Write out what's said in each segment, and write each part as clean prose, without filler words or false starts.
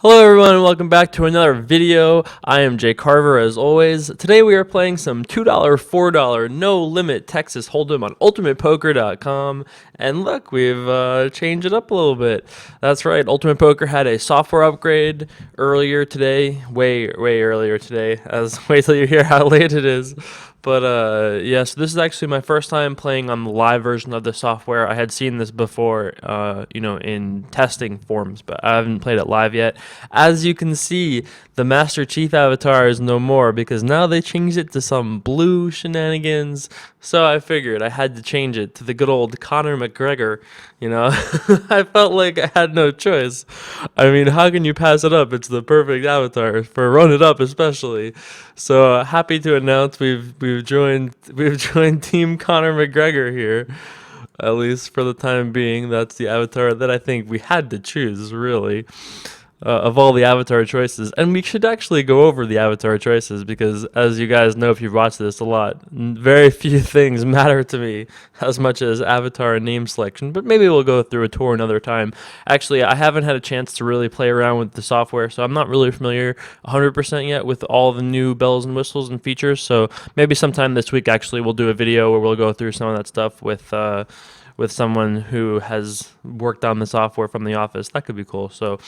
Hello everyone and welcome back to another video. I am Jay Carver as always. Today we are playing some $2, $4 no limit Texas Hold'em on ultimatepoker.com. And look, we've changed it up a little bit. That's right, Ultimate Poker had a software upgrade earlier today, way earlier today. Wait till you hear how late it is. But yeah, so this is actually my first time playing on the live version of the software. I had seen this before, in testing forms, but I haven't played it live yet. As you can see, the Master Chief avatar is no more because now they changed it to some blue shenanigans. So I figured I had to change it to the good old Conor McGregor, I felt like I had no choice. I mean, how can you pass it up? It's the perfect avatar for Run It Up especially. So happy to announce we've joined Team Conor McGregor here. At least for the time being, that's the avatar that I think we had to choose, really, of all the avatar choices. And we should actually go over the avatar choices because, as you guys know if you've watched this a lot, very few things matter to me as much as avatar and name selection. But maybe we'll go through a tour another time. Actually, I haven't had a chance to really play around with the software, so I'm not really familiar 100% yet with all the new bells and whistles and features. So maybe sometime this week, actually, we'll do a video where we'll go through some of that stuff with someone who has worked on the software from the office. That could be cool. So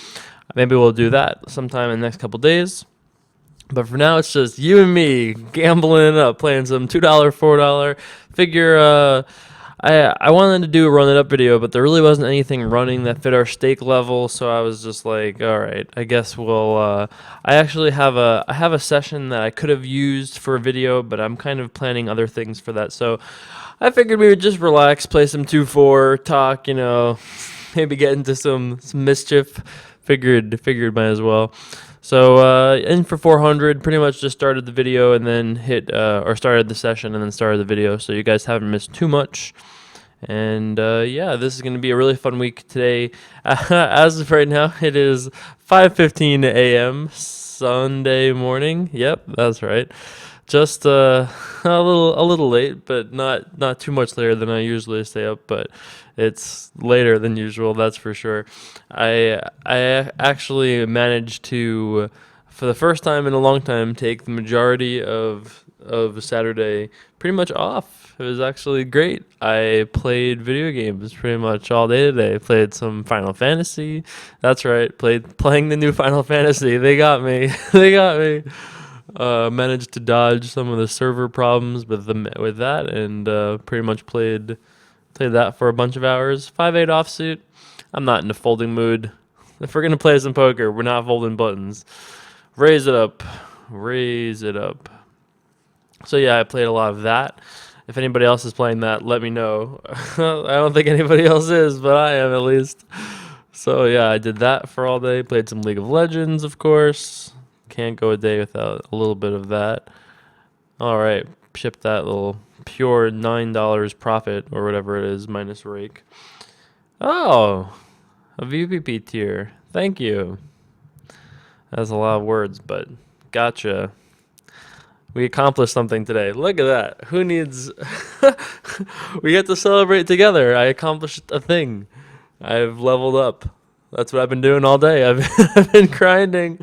maybe we'll do that sometime in the next couple days. But for now, it's just you and me gambling up, playing some $2, $4 figure. I wanted to do a Run It Up video, but there really wasn't anything running that fit our stake level, so I was just like, all right, I guess we'll. I actually have a session that I could have used for a video, but I'm kind of planning other things for that. So I figured we would just relax, play some 2-4, talk, maybe get into some mischief. Figured might as well. So in for 400, pretty much just started the video and then started the session and then started the video. So you guys haven't missed too much. And yeah, this is going to be a really fun week today. As of right now, it is 5:15 a.m. Sunday morning. Yep, that's right. Just a little late, but not too much later than I usually stay up. But it's later than usual, that's for sure. I actually managed to, for the first time in a long time, take the majority of Saturday pretty much off. It was actually great. I played video games pretty much all day today. Played some Final Fantasy. That's right. Playing the new Final Fantasy. They got me. They got me. Managed to dodge some of the server problems with that, and pretty much played that for a bunch of hours. 5-8 offsuit. I'm not in a folding mood. If we're gonna play some poker, we're not folding buttons. Raise it up. So yeah, I played a lot of that. If anybody else is playing that, let me know. I don't think anybody else is, but I am at least. So yeah, I did that for all day. Played some League of Legends, of course. Can't go a day without a little bit of that. All right, shipped that little pure $9 profit or whatever it is minus rake. Oh, a VPP tier. Thank you. That's a lot of words, but gotcha. We accomplished something today. Look at that. Who needs... We get to celebrate together. I accomplished a thing. I've leveled up. That's what I've been doing all day. I've been grinding.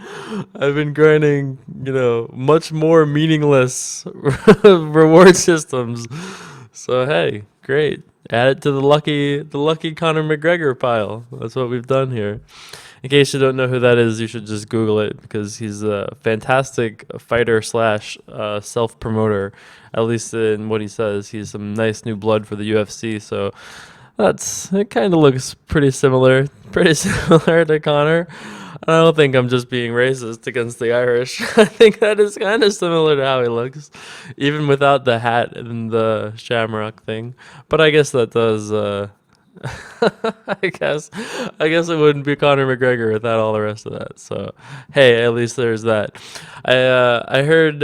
Much more meaningless reward systems. So hey, great. Add it to the lucky Conor McGregor pile. That's what we've done here. In case you don't know who that is, you should just Google it because he's a fantastic fighter / self-promoter. At least in what he says, he's some nice new blood for the UFC. So it kind of looks pretty similar to Conor. I don't think I'm just being racist against the Irish. I think that is kind of similar to how he looks, even without the hat and the shamrock thing. But I guess that does. I guess it wouldn't be Conor McGregor without all the rest of that. So hey, at least there's that. I heard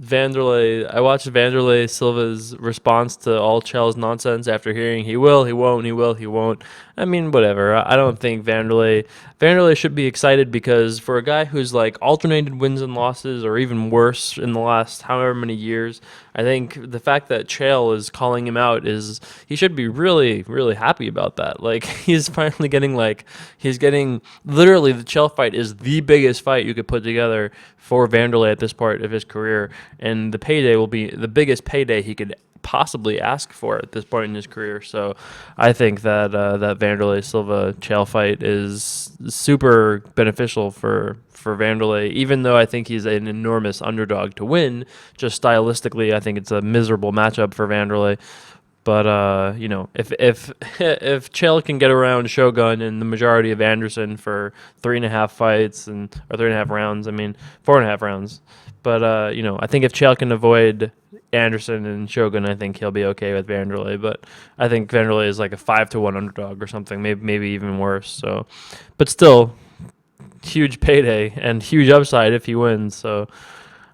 Vanderlei. I watched Vanderlei Silva's response to all Chell's nonsense after hearing he will, he won't, he will, he won't. I mean, whatever. I don't think Vanderlei should be excited because for a guy who's like alternated wins and losses or even worse in the last however many years, I think the fact that Chael is calling him out is he should be really really, really happy about that. Like, he's finally getting, like, he's getting, literally, the Chell fight is the biggest fight you could put together for Vanderlei at this part of his career, and the payday will be the biggest payday he could possibly ask for at this point in his career. So I think that that Vanderlei Silva Chael fight is super beneficial for Vanderlei, even though I think he's an enormous underdog to win. Just stylistically, I think it's a miserable matchup for Vanderlei. But you know, if Chael can get around Shogun and the majority of Anderson for 3.5 fights or 3.5 rounds, I mean 4.5 rounds. But you know, I think if Chael can avoid Anderson and Shogun, I think he'll be okay with Vanderlei. But I think Vanderlei is like a 5-1 underdog or something, maybe even worse. So, but still, huge payday and huge upside if he wins. So,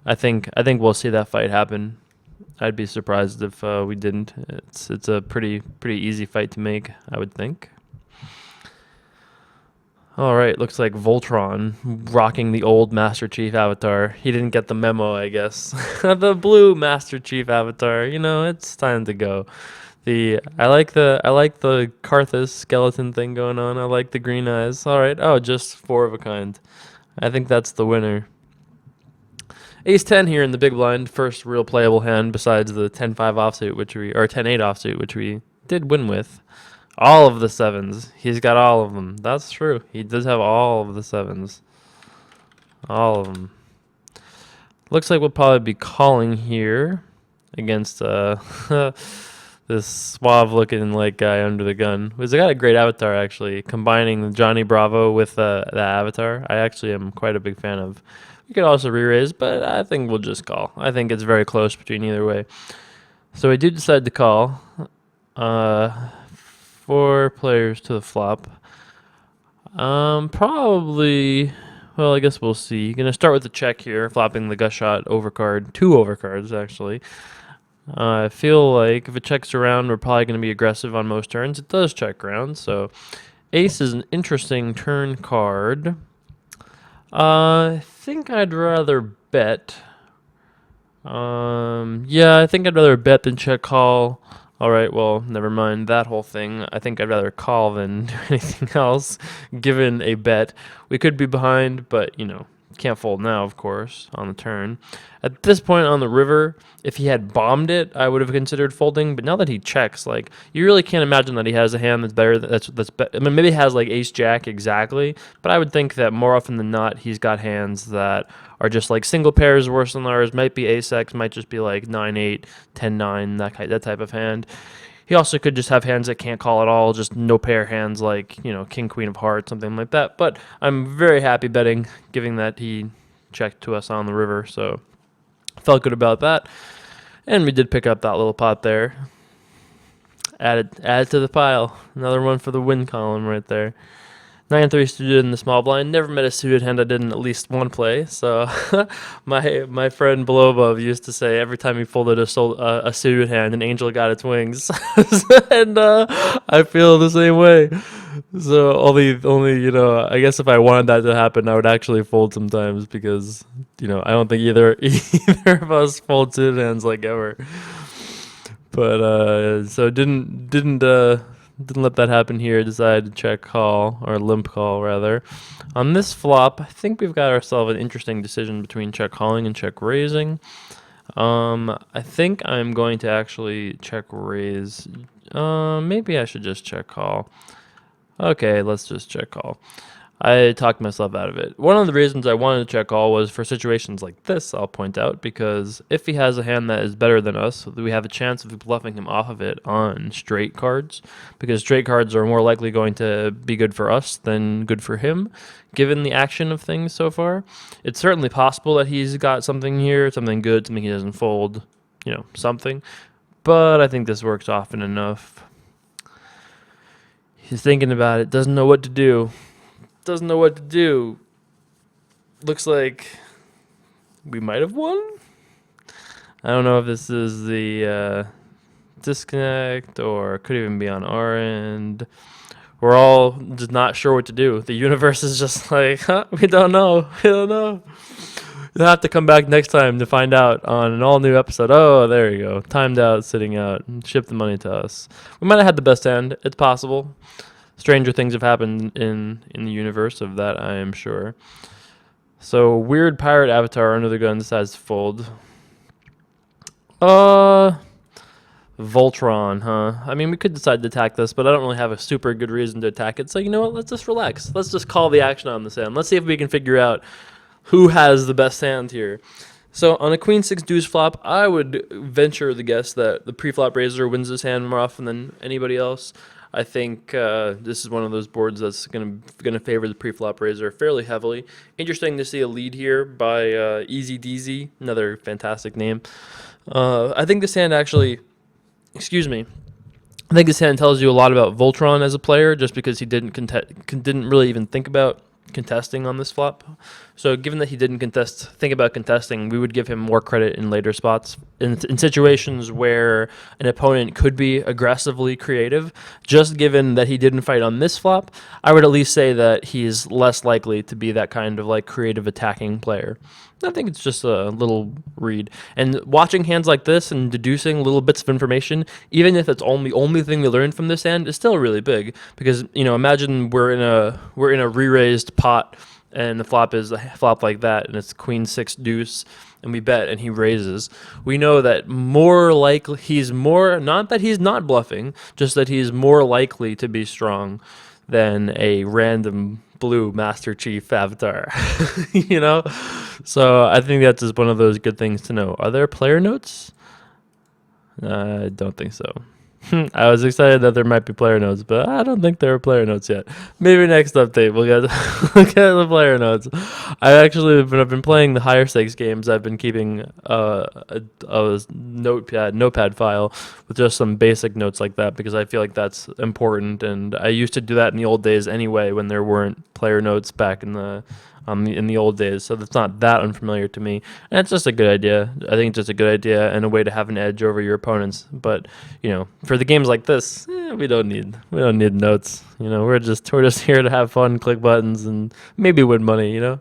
I think we'll see that fight happen. I'd be surprised if we didn't. It's a pretty easy fight to make, I would think. All right, looks like Voltron rocking the old Master Chief avatar. He didn't get the memo, I guess. The blue Master Chief avatar. You know, it's time to go. I like the Karthus skeleton thing going on. I like the green eyes. All right. Oh, just 4 of a kind. I think that's the winner. Ace 10 here in the big blind. First real playable hand besides the 10-5 offsuit, or 10-8 offsuit, which we did win with. All of the 7s. He's got all of them. That's true. He does have all of the 7s. All of them. Looks like we'll probably be calling here against this suave-looking like guy under the gun. He's got a great avatar, actually, combining Johnny Bravo with the avatar. I actually am quite a big fan of. We could also re-raise, but I think we'll just call. I think it's very close between either way. So we do decide to call. 4 players to the flop. Probably. Well, I guess we'll see. Gonna start with the check here, flopping the gut shot overcard. 2 overcards, actually. I feel like if it checks around, we're probably going to be aggressive on most turns. It does check around, so ace is an interesting turn card. I think I'd rather bet. Yeah, I think I'd rather bet than check call. All right, well, never mind that whole thing. I think I'd rather call than do anything else, given a bet. We could be behind, but, you know, can't fold now, of course, on the turn. At this point on the river, if he had bombed it, I would have considered folding. But now that he checks, like, you really can't imagine that he has a hand that's better. I mean, maybe he has like ace jack exactly, but I would think that more often than not, he's got hands that are just like single pairs worse than ours. Might be ace x, might just be like 9-8, 10-9, that type of hand. He also could just have hands that can't call at all, just no pair hands like, you know, king, queen of hearts, something like that. But I'm very happy betting, given that he checked to us on the river, so felt good about that. And we did pick up that little pot there. Add it to the pile. Another one for the win column right there. 9-3 suited in the small blind. Never met a suited hand I did in at least one play. So my friend Belobov used to say every time he folded a suited hand, an angel got its wings. And I feel the same way. So only you know, I guess if I wanted that to happen, I would actually fold sometimes because, you know, I don't think either of us fold suited hands like ever. But so didn't let that happen here. Decided to check call, or limp call rather. On this flop, I think we've got ourselves an interesting decision between check calling and check raising. I think I'm going to actually check raise. Maybe I should just check call. Okay, let's just check call. I talked myself out of it. One of the reasons I wanted to check call was for situations like this, I'll point out, because if he has a hand that is better than us, we have a chance of bluffing him off of it on straight cards, because straight cards are more likely going to be good for us than good for him, given the action of things so far. It's certainly possible that he's got something here, something good, something he doesn't fold, you know, something, but I think this works often enough. He's thinking about it, doesn't know what to do. Looks like we might have won. I don't know if this is the disconnect or could even be on our end. We're all just not sure what to do. The universe is just like, we don't know. You'll have to come back next time to find out on an all new episode. Oh, there you go. Timed out, sitting out. Ship the money to us. We might have had the best hand. It's possible. Stranger things have happened in the universe of that, I am sure. So, weird pirate avatar under the gun decides to fold. Voltron, huh? I mean, we could decide to attack this, but I don't really have a super good reason to attack it. So, you know what? Let's just relax. Let's just call the action on this hand. Let's see if we can figure out who has the best hand here. So, on a queen six deuce flop, I would venture the guess that the pre-flop raiser wins this hand more often than anybody else. I think this is one of those boards that's gonna favor the pre-flop raiser fairly heavily. Interesting to see a lead here by Easy Deezy, another fantastic name. I think this hand actually, excuse me, I think this hand tells you a lot about Voltron as a player, just because he didn't really even think about contesting on this flop. So given that he didn't think about contesting, we would give him more credit in later spots in situations where an opponent could be aggressively creative. Just given that he didn't fight on this flop, I would at least say that he's less likely to be that kind of like creative attacking player. I think it's just a little read. And watching hands like this and deducing little bits of information, even if it's the only thing we learned from this hand, is still really big. Because, you know, imagine we're in a re-raised pot and the flop is a flop like that and it's queen six deuce and we bet and he raises. We know that more likely not that he's not bluffing, just that he's more likely to be strong than a random blue Master Chief avatar, you know? So I think that's just one of those good things to know. Are there player notes? I don't think so. I was excited that there might be player notes, but I don't think there are player notes yet. Maybe next update we'll get the player notes. I've been playing the higher stakes games. I've been keeping a notepad file with just some basic notes like that because I feel like that's important. And I used to do that in the old days anyway when there weren't player notes back in the old days, so that's not that unfamiliar to me, and it's just a good idea. I think it's just a good idea and a way to have an edge over your opponents. But you know, for the games like this, we don't need notes. You know, we're just here to have fun, click buttons, and maybe win money. You know,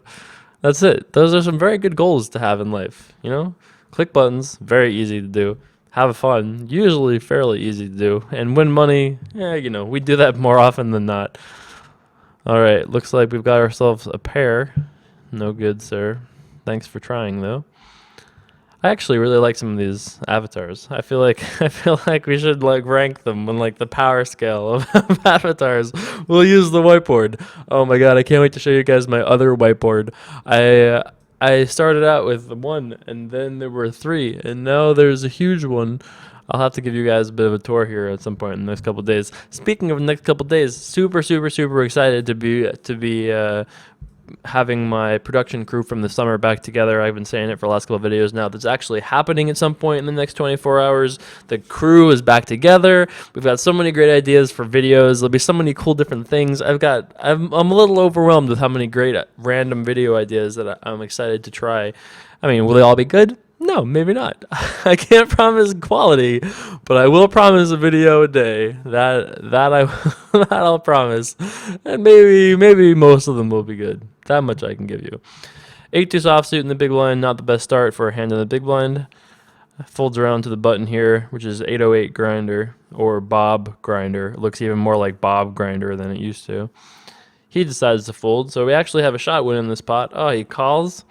that's it. Those are some very good goals to have in life. You know, click buttons, very easy to do. Have fun, usually fairly easy to do, and win money. You know, we do that more often than not. All right, looks like we've got ourselves a pair. No good, sir. Thanks for trying, though. I actually really like some of these avatars. I feel like we should like rank them on like the power scale of avatars. We'll use the whiteboard. Oh my god, I can't wait to show you guys my other whiteboard. I started out with 1, and then there were 3, and now there's a huge one. I'll have to give you guys a bit of a tour here at some point in the next couple of days. Speaking of the next couple of days, super excited to be having my production crew from the summer back together. I've been saying it for the last couple of videos now. That's actually happening at some point in the next 24 hours. The crew is back together. We've got so many great ideas for videos. There'll be so many cool different things. I'm a little overwhelmed with how many great random video ideas that I'm excited to try. I mean, will they all be good? No, maybe not. I can't promise quality, but I will promise a video a day. That I'll promise. And maybe most of them will be good. That much I can give you. 8-2 offsuit in the big blind, not the best start for a hand in the big blind. Folds around to the button here, which is 808 grinder or Bob grinder. It looks even more like Bob grinder than it used to. He decides to fold, so we actually have a shot win in this pot. Oh, he calls.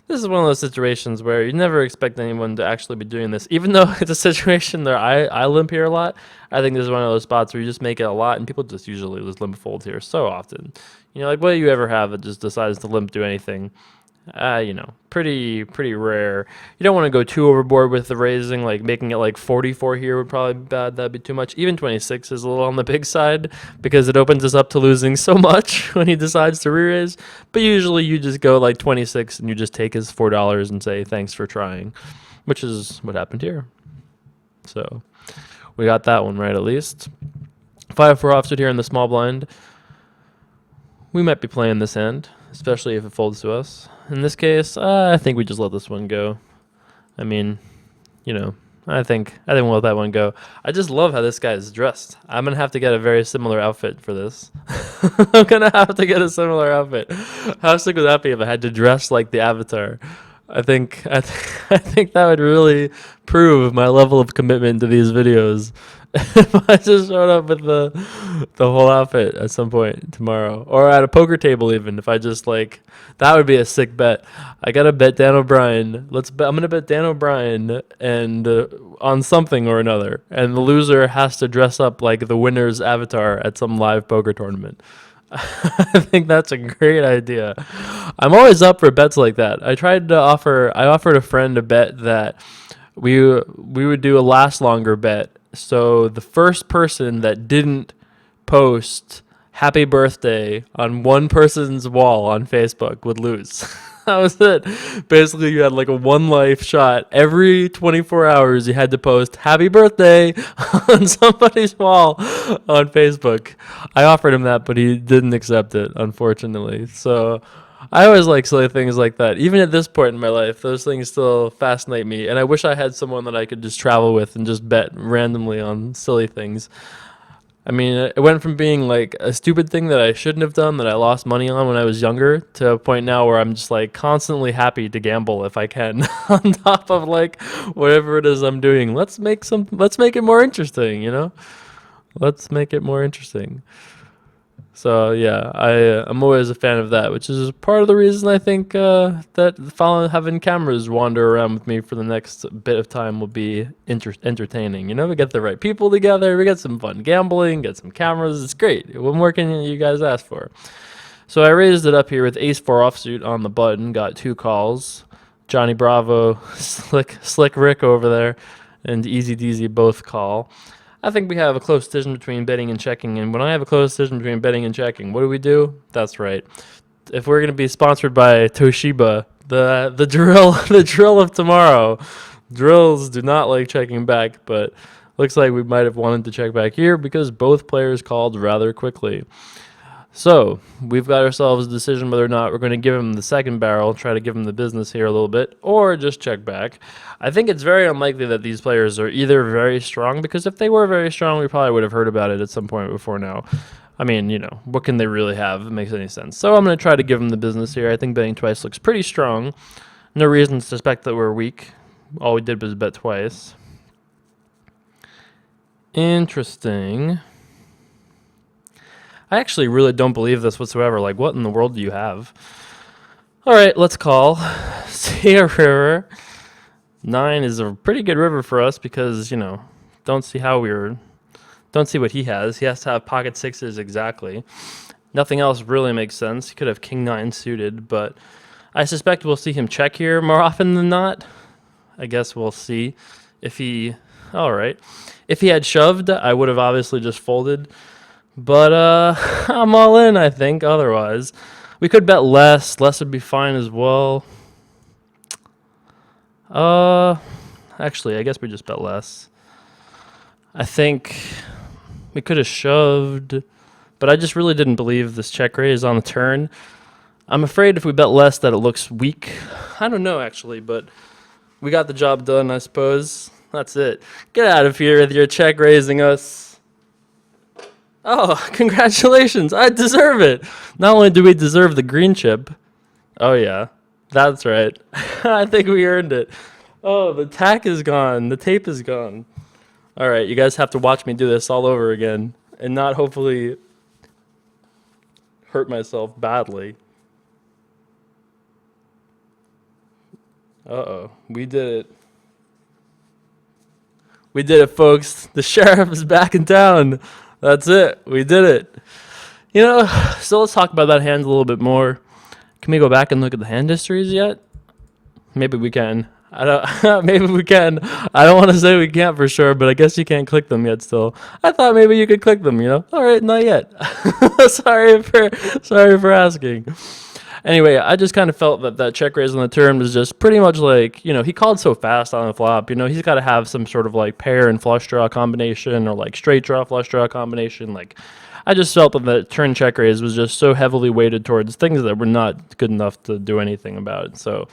This is one of those situations where you never expect anyone to actually be doing this. Even though it's a situation where I limp here a lot, I think this is one of those spots where you just make it a lot, and people just usually just limp fold here so often. You know, like what do you ever have that just decides to limp do anything? You know, pretty rare. You don't want to go too overboard with the raising, like making it like 44 here would probably be bad. That'd be too much. Even 26 is a little on the big side because it opens us up to losing so much when he decides to re-raise. But usually you just go like 26 and you just take his $4 and say thanks for trying, which is what happened here. So we got that one right at least. 5-4 offsuit here in the small blind. We might be playing this hand, especially if it folds to us. In this case, I think we just let this one go. I mean, you know, I think we'll let that one go. I just love how this guy is dressed. I'm going to have to get a very similar outfit for this. I'm going to have to get a similar outfit. How sick would that be if I had to dress like the avatar? I think that would really prove my level of commitment to these videos. If I just showed up with the whole outfit at some point tomorrow, or at a poker table, even if I just like that would be a sick bet. I gotta bet Dan O'Brien. I'm gonna bet Dan O'Brien and on something or another, and the loser has to dress up like the winner's avatar at some live poker tournament. I think that's a great idea. I'm always up for bets like that. I offered a friend a bet that we would do a last longer bet. So the first person that didn't post happy birthday on one person's wall on Facebook would lose. That was it. Basically, you had like a one life shot. Every 24 hours, you had to post happy birthday on somebody's wall on Facebook. I offered him that, but he didn't accept it, unfortunately. So I always like silly things like that. Even at this point in my life, those things still fascinate me. And I wish I had someone that I could just travel with and just bet randomly on silly things. I mean, it went from being like a stupid thing that I shouldn't have done that I lost money on when I was younger to a point now where I'm just like constantly happy to gamble if I can on top of like whatever it is I'm doing. Let's make it more interesting, you know? Let's make it more interesting. So yeah, I'm always a fan of that, which is part of the reason I think that having cameras wander around with me for the next bit of time will be entertaining. You know, we get the right people together, we get some fun gambling, get some cameras. It's great. What more can you guys ask for? So I raised it up here with Ace 4 offsuit on the button. Got 2 calls. Johnny Bravo, Slick Rick over there, and Easy Deasy both call. I think we have a close decision between betting and checking, and when I have a close decision between betting and checking, what do? That's right. If we're gonna be sponsored by Toshiba, the drill the drill of tomorrow, drills do not like checking back, but looks like we might have wanted to check back here because both players called rather quickly. So we've got ourselves a decision whether or not we're going to give him the second barrel, try to give him the business here a little bit, or just check back. I think it's very unlikely that these players are either very strong, because if they were very strong, we probably would have heard about it at some point before now. I mean, you know, what can they really have? It makes any sense. So I'm going to try to give him the business here. I think betting twice looks pretty strong. No reason to suspect that we're weak. All we did was bet twice. Interesting. I actually really don't believe this whatsoever. Like, what in the world do you have? All right, let's call. See a river. 9 is a pretty good river for us because, you know, don't see what he has. He has to have pocket 6s exactly. Nothing else really makes sense. He could have king 9 suited, but I suspect we'll see him check here more often than not. I guess we'll see if he... All right. If he had shoved, I would have obviously just folded. But I'm all in, I think, otherwise. We could bet less. Less would be fine as well. Actually, I guess we just bet less. I think we could have shoved, but I just really didn't believe this check raise on the turn. I'm afraid if we bet less that it looks weak. I don't know, actually, but we got the job done, I suppose. That's it. Get out of here with your check raising us. Oh, congratulations. I deserve it. Not only do we deserve the green chip. Oh, yeah. That's right. I think we earned it. Oh, the tack is gone. The tape is gone. All right, you guys have to watch me do this all over again and not hopefully hurt myself badly. Uh-oh. We did it. We did it, folks. The sheriff is back in town. That's it. We did it. You know, so let's talk about that hand a little bit more. Can we go back and look at the hand histories yet? Maybe we can. Maybe we can. I don't want to say we can't for sure, but I guess you can't click them yet still. I thought maybe you could click them, you know? All right, not yet. Sorry for asking. Anyway, I just kind of felt that check raise on the turn was just pretty much like, you know, he called so fast on the flop. You know, he's got to have some sort of like pair and flush draw combination or like straight draw flush draw combination. Like, I just felt that the turn check raise was just so heavily weighted towards things that were not good enough to do anything about it. So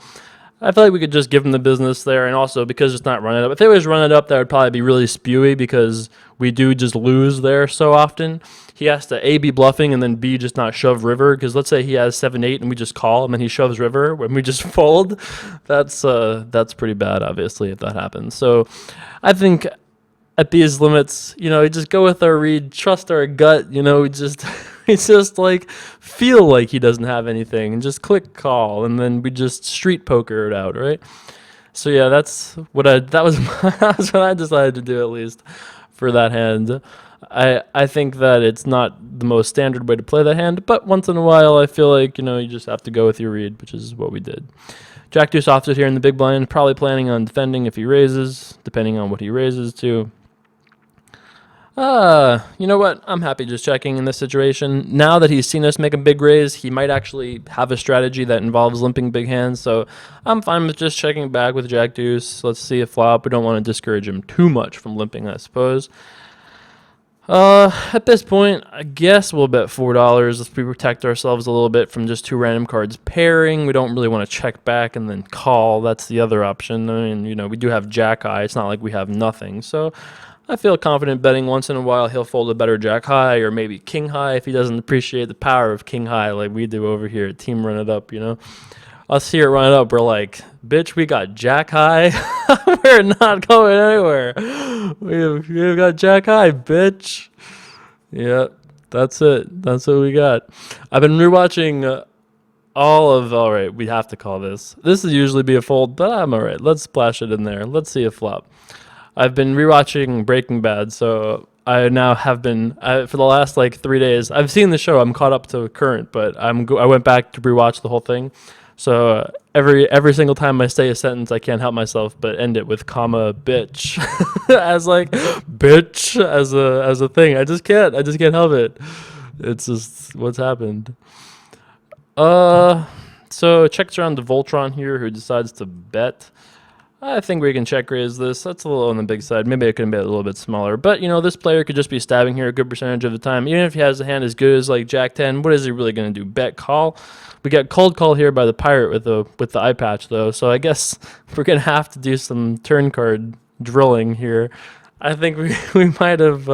I feel like we could just give him the business there, and also because it's not run it up. If they was run it up, that would probably be really spewy because we do just lose there so often. He has to A, be bluffing, and then B, just not shove river. Because let's say he has 7-8 and we just call, and then he shoves river when we just fold. That's pretty bad, obviously, if that happens. So I think at these limits, we just go with our read, trust our gut, we just it's just like feel like he doesn't have anything and just click call, and then we just street poker it out, right? So yeah, that was that's what I decided to do, at least for that hand. I think that it's not the most standard way to play that hand, but once in a while I feel like, you just have to go with your read, which is what we did. Jack deuce offsuit here in the big blind, probably planning on defending if he raises, depending on what he raises to. You know what? I'm happy just checking in this situation. Now that he's seen us make a big raise, he might actually have a strategy that involves limping big hands, so I'm fine with just checking back with Jack deuce. Let's see a flop. We don't want to discourage him too much from limping, I suppose. At this point, I guess we'll bet $4. Let's protect ourselves a little bit from just two random cards pairing. We don't really want to check back and then call. That's the other option. I mean, we do have jack high. It's not like we have nothing, so I feel confident betting once in a while he'll fold a better jack high or maybe king high if he doesn't appreciate the power of king high like we do over here at Team Run It Up, Us here at Run It Up, we're like, bitch, we got jack high. We're not going anywhere. We've got jack high, bitch. Yeah, that's it. That's what we got. I've been rewatching all right, we have to call this. This would usually be a fold, but I'm all right. Let's splash it in there. Let's see a flop. I've been rewatching Breaking Bad, so I now have been for the last 3 days. I've seen the show. I'm caught up to current, but I went back to rewatch the whole thing. So every single time I say a sentence, I can't help myself but end it with comma bitch as bitch as a thing. I just can't help it. It's just what's happened. So checks around to Voltron here, who decides to bet. I think we can check raise this. That's a little on the big side. Maybe it can be a little bit smaller. But, this player could just be stabbing here a good percentage of the time. Even if he has a hand as good as Jack 10, what is he really going to do? Bet call? We got cold call here by the pirate with the eye patch, though. So I guess we're going to have to do some turn card drilling here. I think we might have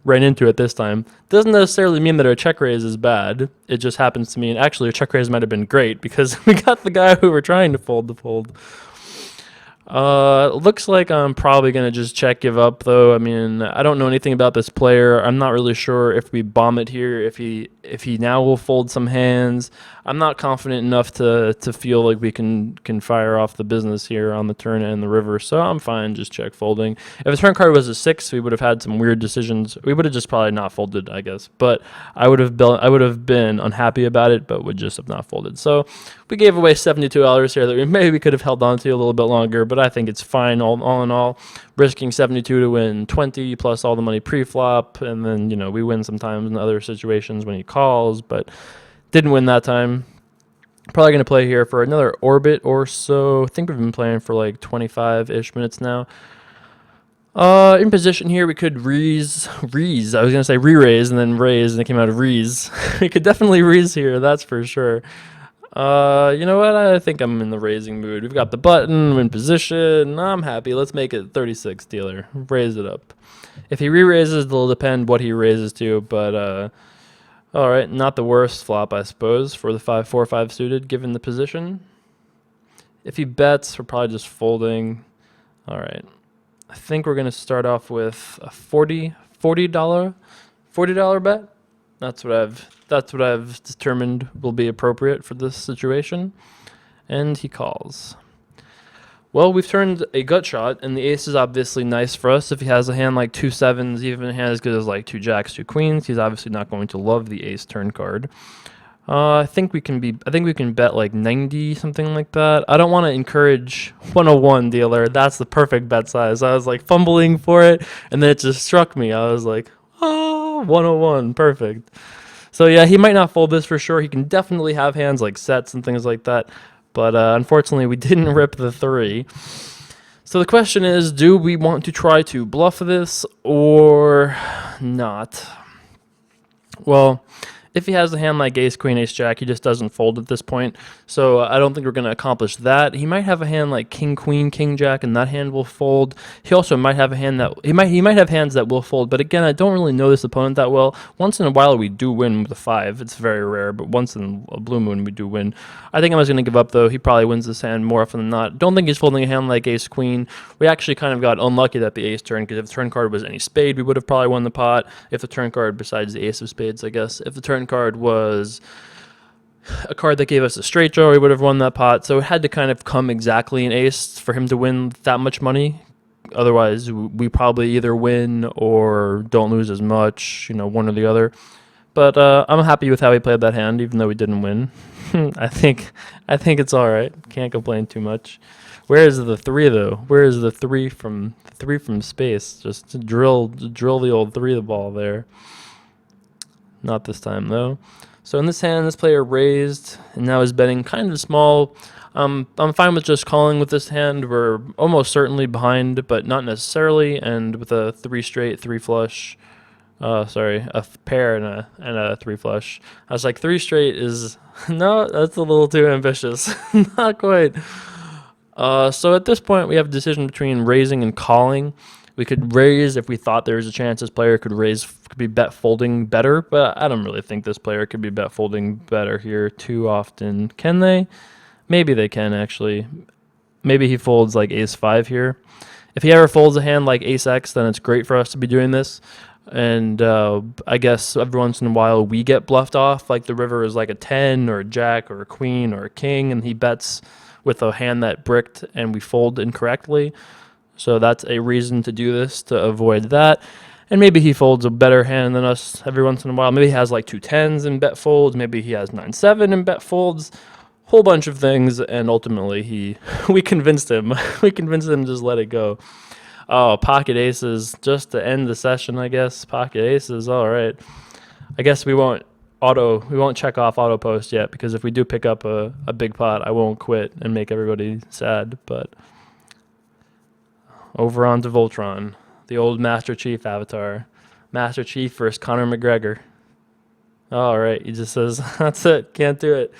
ran into it this time. Doesn't necessarily mean that our check raise is bad. It just happens to mean, actually, our check raise might have been great because we got the guy who we're trying to fold to fold. Looks like I'm probably going to just check give up, though. I mean, I don't know anything about this player. I'm not really sure if we bomb it here, if he now will fold some hands. I'm not confident enough to feel like we can fire off the business here on the turn and the river, so I'm fine just check folding. If his turn card was a 6, we would have had some weird decisions. We would have just probably not folded, I guess, but I would have been unhappy about it, but would just have not folded. So we gave away $72 here that we maybe could have held on to a little bit longer, but I think it's fine all in all. Risking 72 to win 20 plus all the money pre-flop, and then we win sometimes in other situations when he calls, but didn't win that time. Probably going to play here for another orbit or so. I think we've been playing for 25-ish minutes now. In position here, we could reese. I was going to say re-raise and then raise, and it came out of reese. We could definitely reese here, that's for sure. You know what? I think I'm in the raising mood. We've got the button, we're in position. I'm happy. Let's make it 36 dealer. Raise it up. If he re-raises, it'll depend what he raises to, but all right, not the worst flop, I suppose, for the 5-4-5 suited, given the position. If he bets, we're probably just folding. All right. I think we're going to start off with a $40 bet. That's what I've determined will be appropriate for this situation. And he calls. Well, we've turned a gut shot, and the ace is obviously nice for us. If he has a hand like 2 7s, even a hand as good as 2 jacks, 2 queens, he's obviously not going to love the ace turn card. I think we can bet 90, something like that. I don't want to encourage 101 dealer. That's the perfect bet size. I was fumbling for it, and then it just struck me. I was 101, perfect. So yeah, he might not fold this for sure. He can definitely have hands like sets and things like that. But unfortunately, we didn't rip the 3. So the question is, do we want to try to bluff this or not? Well, if he has a hand like ace, queen, ace, jack, he just doesn't fold at this point. So I don't think we're going to accomplish that. He might have a hand like king, queen, king, jack, and that hand will fold. He also might have a hand that he might have hands that will fold. But again, I don't really know this opponent that well. Once in a while, we do win with a 5. It's very rare, but once in a blue moon, we do win. I think I'm just going to give up, though. He probably wins this hand more often than not. Don't think he's folding a hand like ace, queen. We actually kind of got unlucky that the ace turn, because if the turn card was any spade, we would have probably won the pot. If the turn card, besides the ace of spades, I guess, if the turn card was a card that gave us a straight draw, we would have won that pot. So it had to kind of come exactly an ace for him to win that much money. Otherwise, we probably either win or don't lose as much, one or the other. But I'm happy with how he played that hand, even though we didn't win. I think it's all right. Can't complain too much. Where is the 3 though? Where is the 3 from space? Just drill the old 3 the ball there. Not this time though. So in this hand, this player raised and now is betting kind of small. I'm fine with just calling with this hand. We're almost certainly behind, but not necessarily. And with a 3 straight, 3 flush. A pair and a 3 flush. I was like, 3 straight is no, that's a little too ambitious. Not quite. So at this point, we have a decision between raising and calling. We could raise if we thought there was a chance this player could be bet folding better, but I don't really think this player could be bet folding better here too often. Can they? Maybe they can, actually. Maybe he folds like ace-5 here. If he ever folds a hand like ace-x, then it's great for us to be doing this. And I guess every once in a while we get bluffed off, like the river is like a 10 or a jack or a queen or a king, and he bets with a hand that bricked and we fold incorrectly. So that's a reason to do this, to avoid that. And maybe he folds a better hand than us every once in a while. Maybe he has like 2 10s and bet folds. Maybe he has 9-7 and bet folds. Whole bunch of things, and ultimately we convinced him. We convinced him to just let it go. Oh, pocket aces, just to end the session, I guess. Pocket aces, all right. I guess we won't check off auto post yet, because if we do pick up a big pot, I won't quit and make everybody sad. But over on to Voltron, the old Master Chief avatar. Master Chief versus Conor McGregor. All right, he just says, that's it, can't do it.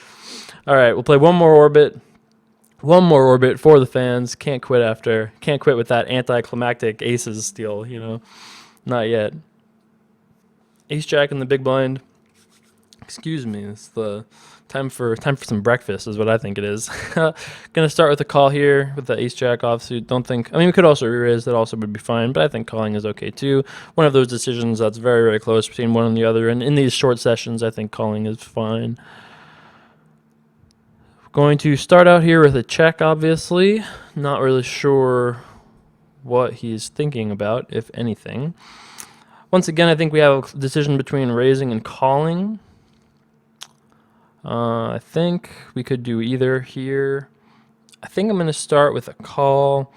All right, we'll play one more orbit. One more orbit for the fans. Can't quit with that anticlimactic aces steal, Not yet. Ace jack in the big blind. Excuse me, it's the time for some breakfast is what I think it is. Gonna start with a call here with the ace jack offsuit. We could also re-raise, that also would be fine, but I think calling is okay too. One of those decisions that's very, very close between one and the other, and in these short sessions, I think calling is fine. Going to start out here with a check, obviously. Not really sure what he's thinking about, if anything. Once again, I think we have a decision between raising and calling. I think we could do either here. I think I'm going to start with a call.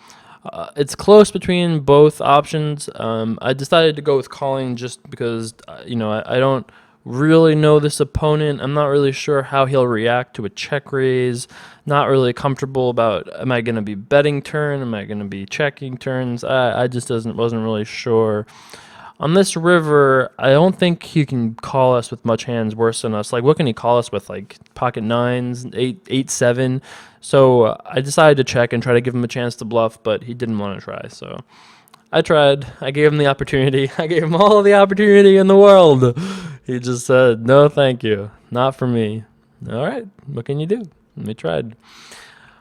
It's close between both options. I decided to go with calling just because, I don't really know this opponent. I'm not really sure how he'll react to a check raise. Not really comfortable about, am I going to be betting turn? Am I going to be checking turns? I just wasn't really sure. On this river, I don't think he can call us with much hands worse than us. Like, what can he call us with? Like, pocket 9s, 8, 7. So I decided to check and try to give him a chance to bluff, but he didn't want to try. So I tried. I gave him the opportunity. I gave him all the opportunity in the world. He just said, no, thank you. Not for me. All right. What can you do? We tried.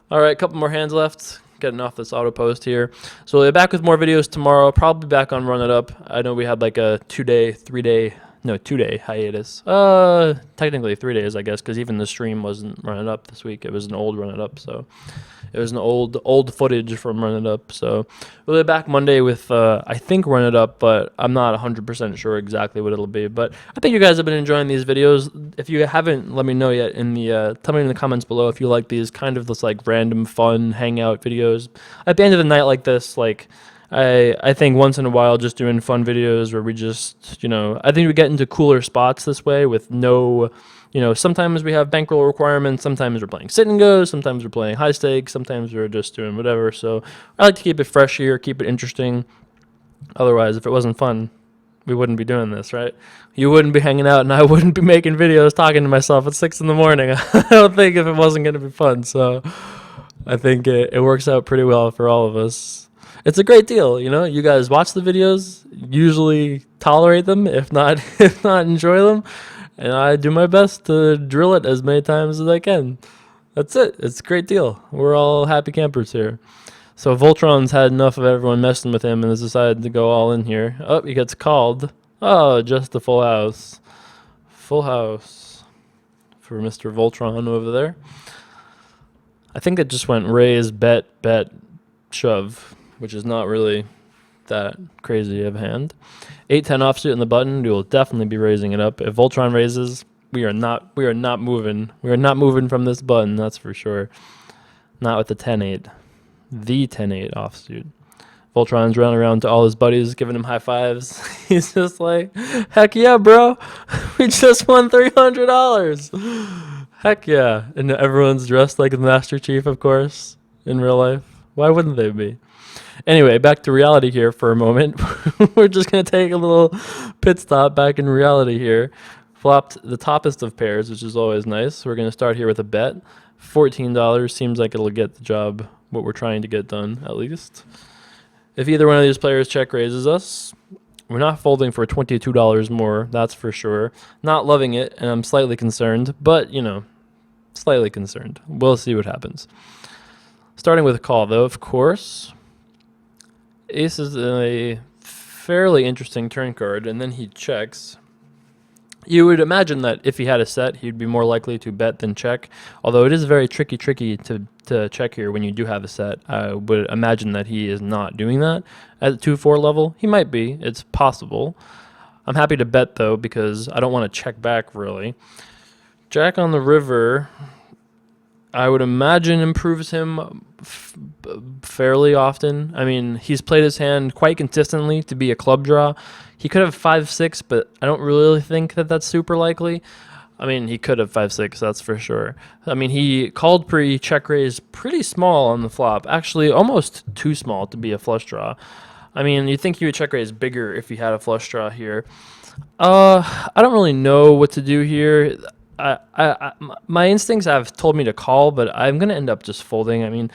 All right. A couple more hands left. Getting off this auto post here. So we'll be back with more videos tomorrow. Probably back on Run It Up. I know we had like a 2-day hiatus. Technically 3 days, I guess, because even the stream wasn't Run It Up this week. It was an old Run It Up, so it was an old footage from Run It Up. So we'll be back Monday with I think Run It Up, but I'm not 100% sure exactly what it'll be. But I think you guys have been enjoying these videos. If you haven't, let me know yet tell me in the comments below if you like these kind of just like random fun hangout videos. At the end of the night like this, like I think once in a while just doing fun videos where we just, I think we get into cooler spots this way with no, sometimes we have bankroll requirements, sometimes we're playing sit and go, sometimes we're playing high stakes, sometimes we're just doing whatever. So I like to keep it fresh here, keep it interesting. Otherwise, if it wasn't fun, we wouldn't be doing this, right? You wouldn't be hanging out, and I wouldn't be making videos talking to myself at 6 in the morning. I don't think if it wasn't going to be fun. So I think it works out pretty well for all of us. It's a great deal, you know. You guys watch the videos, usually tolerate them, if not if not enjoy them, and I do my best to drill it as many times as I can. That's it. It's a great deal. We're all happy campers here. So Voltron's had enough of everyone messing with him and has decided to go all in here. Oh, he gets called. Oh, just a full house. Full house for Mr. Voltron over there. I think it just went raise, bet, shove, which is not really that crazy of a hand. 8-10 offsuit in the button. We will definitely be raising it up. If Voltron raises, we are not moving. We are not moving from this button, that's for sure. Not with the 10-8. The 10-8 offsuit. Voltron's running around to all his buddies, giving him high fives. He's just like, heck yeah, bro. We just won $300. Heck yeah. And everyone's dressed like the Master Chief, of course, in real life. Why wouldn't they be? Anyway, back to reality here for a moment. We're just going to take a little pit stop back in reality here. Flopped the toppest of pairs, which is always nice. We're going to start here with a bet. $14 seems like it'll get the job, what we're trying to get done, at least. If either one of these players check raises us, we're not folding for $22 more, that's for sure. Not loving it, and I'm slightly concerned, but, you know, slightly concerned. We'll see what happens. Starting with a call, though, of course. Ace is a fairly interesting turn card, and then he checks. You would imagine that if he had a set, he'd be more likely to bet than check, although it is very tricky to check here when you do have a set. I would imagine that he is not doing that at the 2-4 level. He might be. It's possible. I'm happy to bet, though, because I don't want to check back, really. Jack on the river, I would imagine, improves him fairly often. I mean, he's played his hand quite consistently to be a club draw. He could have 5-6, but I don't really think that that's super likely. I mean, he could have 5-6, that's for sure. I mean, he called pre-check raise pretty small on the flop. Actually, almost too small to be a flush draw. I mean, you'd think he would check raise bigger if he had a flush draw here. I don't really know what to do here. My instincts have told me to call, but I'm going to end up just folding. I mean,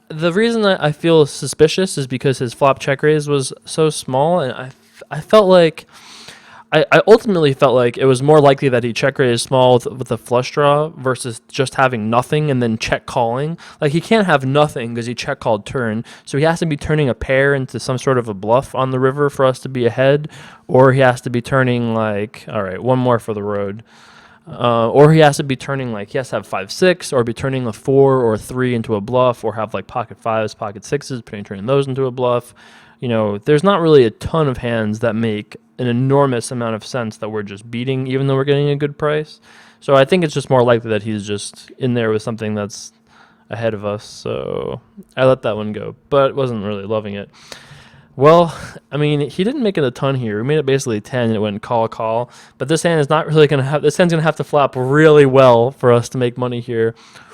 the reason that I feel suspicious is because his flop check raise was so small, and I felt like I ultimately felt like it was more likely that he check raised small with a flush draw versus just having nothing and then check calling. Like, he can't have nothing because he check called turn, so he has to be turning a pair into some sort of a bluff on the river for us to be ahead, or he has to be turning like, all right, one more for the road. Or he has to be turning like, he has to have 5-6, or be turning a 4 or 3 into a bluff, or have like pocket 5s, pocket 6s, turning those into a bluff. You know, there's not really a ton of hands that make an enormous amount of sense that we're just beating, even though we're getting a good price. So I think it's just more likely that he's just in there with something that's ahead of us. So I let that one go, but wasn't really loving it. Well, I mean, he didn't make it a ton here. We made it basically 10, and it went call. But this hand is not really going to have, this hand's going to have to flop really well for us to make money here.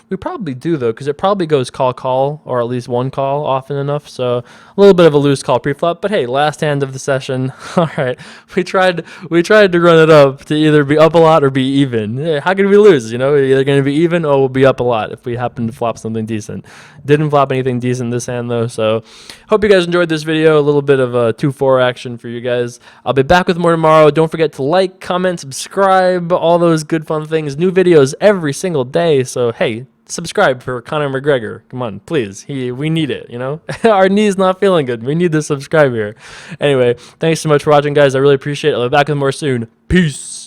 We probably do, though, because it probably goes call, or at least one call often enough. So a little bit of a loose call pre-flop. But hey, last hand of the session. All right, we tried to run it up to either be up a lot or be even. Hey, how can we lose? You know, we're either going to be even or we'll be up a lot if we happen to flop something decent. Didn't flop anything decent this hand, though. So hope you guys enjoyed this video. A little bit of a 2-4 action for you guys. I'll be back with more tomorrow. Don't forget to like, comment, subscribe, all those good fun things. New videos every single day. So hey, subscribe for Conor McGregor. Come on, please. We need it, you know? Our knee's not feeling good. We need to subscribe here. Anyway, thanks so much for watching, guys. I really appreciate it. I'll be back with more soon. Peace.